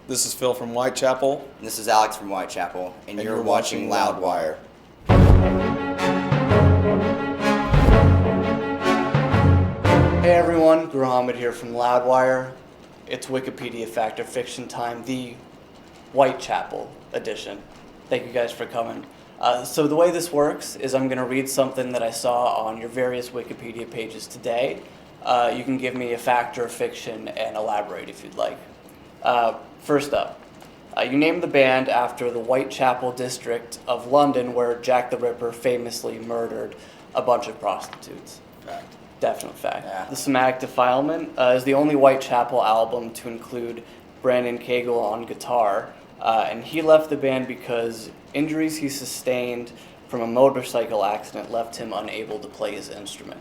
This is Phil from Whitechapel. And this is Alex from Whitechapel, and you're watching Loudwire. Hey everyone, Gruhamed here from Loudwire. It's Wikipedia Fact or Fiction time, the Whitechapel edition. Thank you guys for coming. So the way this works is I'm going to read something that I saw on your various Wikipedia pages today. You can give me a fact or fiction and elaborate if you'd like. First up, you named the band after the Whitechapel district of London where Jack the Ripper famously murdered a bunch of prostitutes. Fact. Definite fact. Yeah. The Somatic Defilement is the only Whitechapel album to include Brandon Cagle on guitar, and he left the band because injuries he sustained from a motorcycle accident left him unable to play his instrument.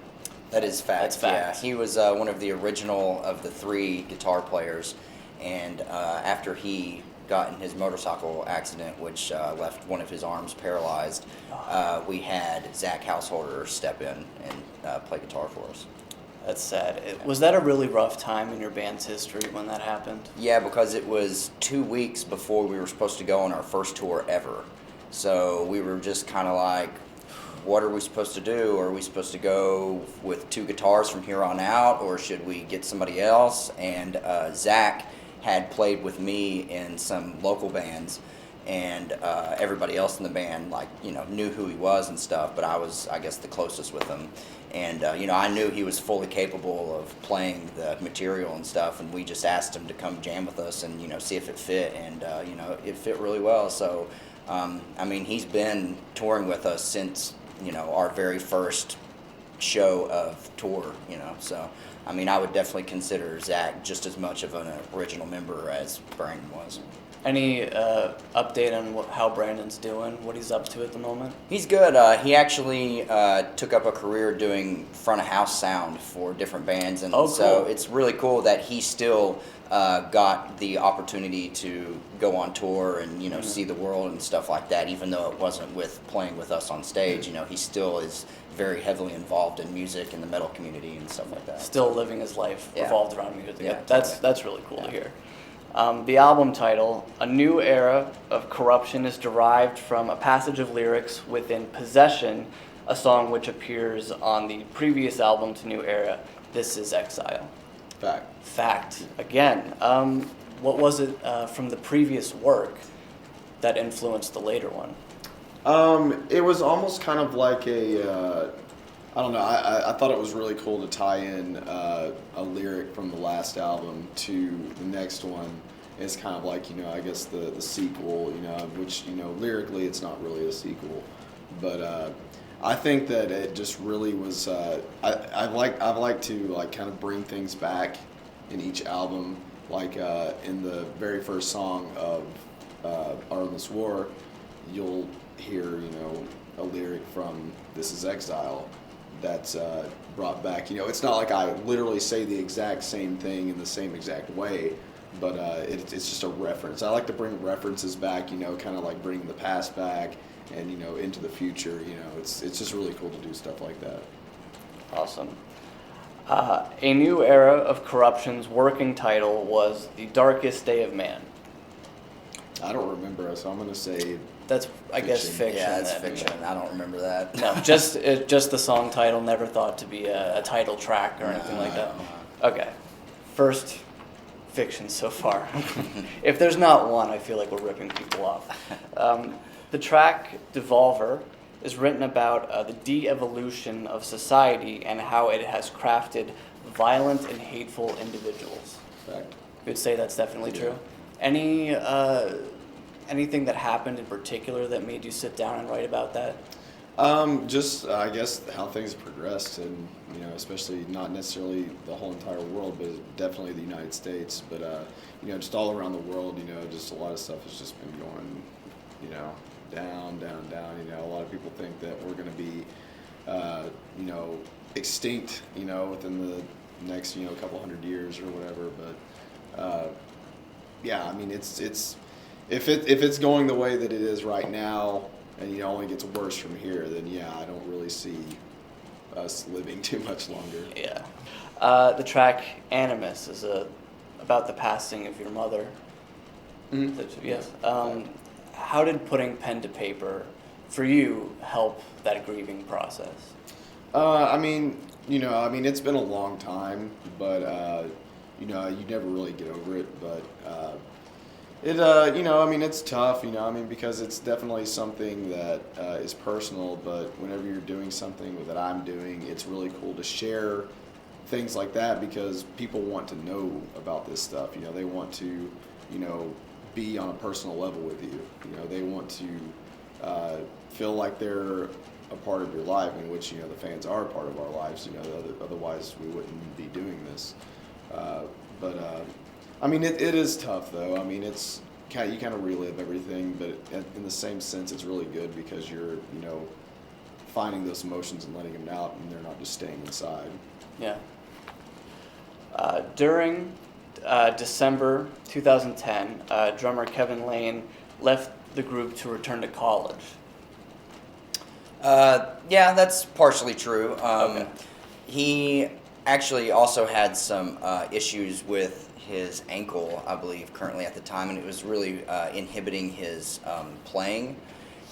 That is fact. That's fact. Yeah, he was one of the original of the three guitar players, and after he got in his motorcycle accident, which left one of his arms paralyzed, we had Zach Householder step in and play guitar for us. That's sad. Was that a really rough time in your band's history when that happened? Yeah, because it was 2 weeks before we were supposed to go on our first tour ever. So we were just kind of like, what are we supposed to do? Are we supposed to go with two guitars from here on out, or should we get somebody else? And Zach had played with me in some local bands, and everybody else in the band, knew who he was and stuff, but I was, I guess, the closest with him. And, I knew he was fully capable of playing the material and stuff, and we just asked him to come jam with us and, see if it fit, and, it fit really well. So, he's been touring with us since, our very first show of tour, so... I would definitely consider Zach just as much of an original member as Brandon was. Any update on how Brandon's doing, what he's up to at the moment? He's good. He actually took up a career doing front of house sound for different bands, and so it's really cool that he still got the opportunity to go on tour and see the world and stuff like that. Even though it wasn't with playing with us on stage, he still is very heavily involved in music and the metal community and stuff like that. Still living his life revolved around music. Yeah, that's really cool to hear. The album title, A New Era of Corruption, is derived from a passage of lyrics within Possession, a song which appears on the previous album to New Era, This Is Exile. Fact. Again, what was it from the previous work that influenced the later one? It was almost kind of like I don't know, I thought it was really cool to tie in a lyric from the last album to the next one. It's kind of like, I guess the sequel, which, lyrically it's not really a sequel. But I think that it just really was, I'd like to kind of bring things back in each album, like in the very first song of Arlen's War, you'll hear, a lyric from This Is Exile that's brought back. It's not like I literally say the exact same thing in the same exact way, but it's just a reference. I like to bring references back, kind of like bring the past back and, into the future. It's just really cool to do stuff like that. Awesome. A New Era of Corruption's working title was The Darkest Day of Man. I don't remember, so I'm going to say... That's, I guess, fiction. Yeah, that's fiction. I don't remember that. No, just the song title, never thought to be a title track or anything like that. Okay. First fiction so far. If there's not one, I feel like we're ripping people off. The track Devolver is written about the de-evolution of society and how it has crafted violent and hateful individuals. Fact. You would say that's definitely true. Anything that happened in particular that made you sit down and write about that? Just, I guess, how things have progressed, and, especially not necessarily the whole entire world, but definitely the United States. But, just all around the world, just a lot of stuff has just been going, down. A lot of people think that we're going to be, extinct, within the next, couple hundred years or whatever. But, it's if it's going the way that it is right now, and only gets worse from here, then I don't really see us living too much longer. Yeah. The track Animus is about the passing of your mother. Mhm. Yes. How did putting pen to paper for you help that grieving process? I mean, it's been a long time, but you never really get over it. But it's tough, because it's definitely something that is personal. But whenever you're doing something that I'm doing, it's really cool to share things like that because people want to know about this stuff. They want to, be on a personal level with you. They want to feel like they're a part of your life, in which the fans are a part of our lives. Otherwise we wouldn't be doing this. It is tough though. It's you kind of relive everything, but in the same sense, it's really good because you're finding those emotions and letting them out, and they're not just staying inside. Yeah. During December 2010, drummer Kevin Lane left the group to return to college. Yeah, that's partially true. Okay. He actually also had some issues with his ankle, I believe, currently at the time, and it was really inhibiting his playing.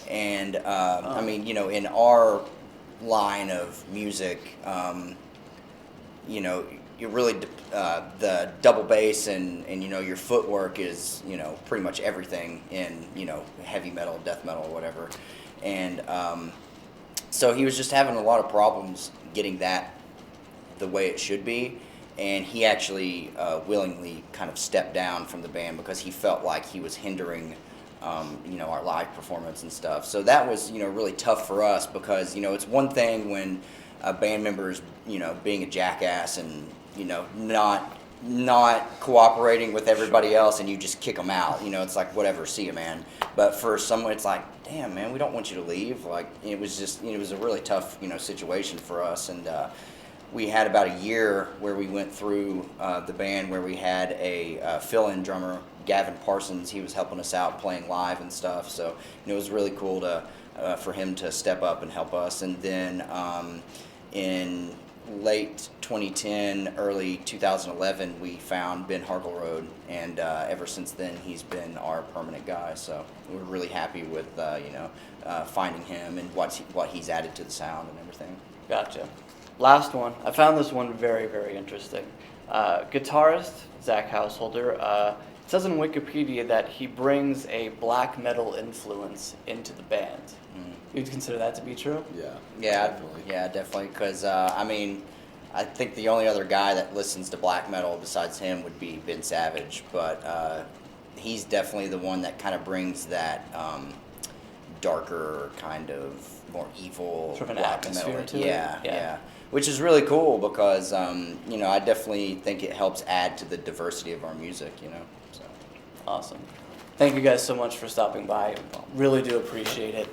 And in our line of music, you really the double bass and your footwork is pretty much everything in heavy metal, death metal, whatever. And so he was just having a lot of problems getting that the way it should be, and he actually willingly kind of stepped down from the band because he felt like he was hindering our live performance and stuff. So that was really tough for us because it's one thing when a band member is being a jackass and not cooperating with everybody else, and you just kick them out. It's like, whatever, see you, man. But for someone, it's like, damn, man, we don't want you to leave. Like, it was just, it was a really tough, situation for us. And we had about a year where we went through the band where we had a fill-in drummer, Gavin Parsons. He was helping us out playing live and stuff. So it was really cool to for him to step up and help us. And then in late 2010, early 2011, we found Ben Harkleroad, and ever since then, he's been our permanent guy. So we're really happy with finding him and what he's added to the sound and everything. Gotcha. Last one. I found this one very, very interesting. Guitarist Zach Householder it says on Wikipedia that he brings a black metal influence into the band. You'd consider that to be true? Yeah, definitely. Because I think the only other guy that listens to black metal besides him would be Ben Savage, but he's definitely the one that kind of brings that darker, kind of more evil Sort of an black atmosphere metal. to it? Yeah. Which is really cool because I definitely think it helps add to the diversity of our music. So. Awesome. Thank you guys so much for stopping by. Really do appreciate it.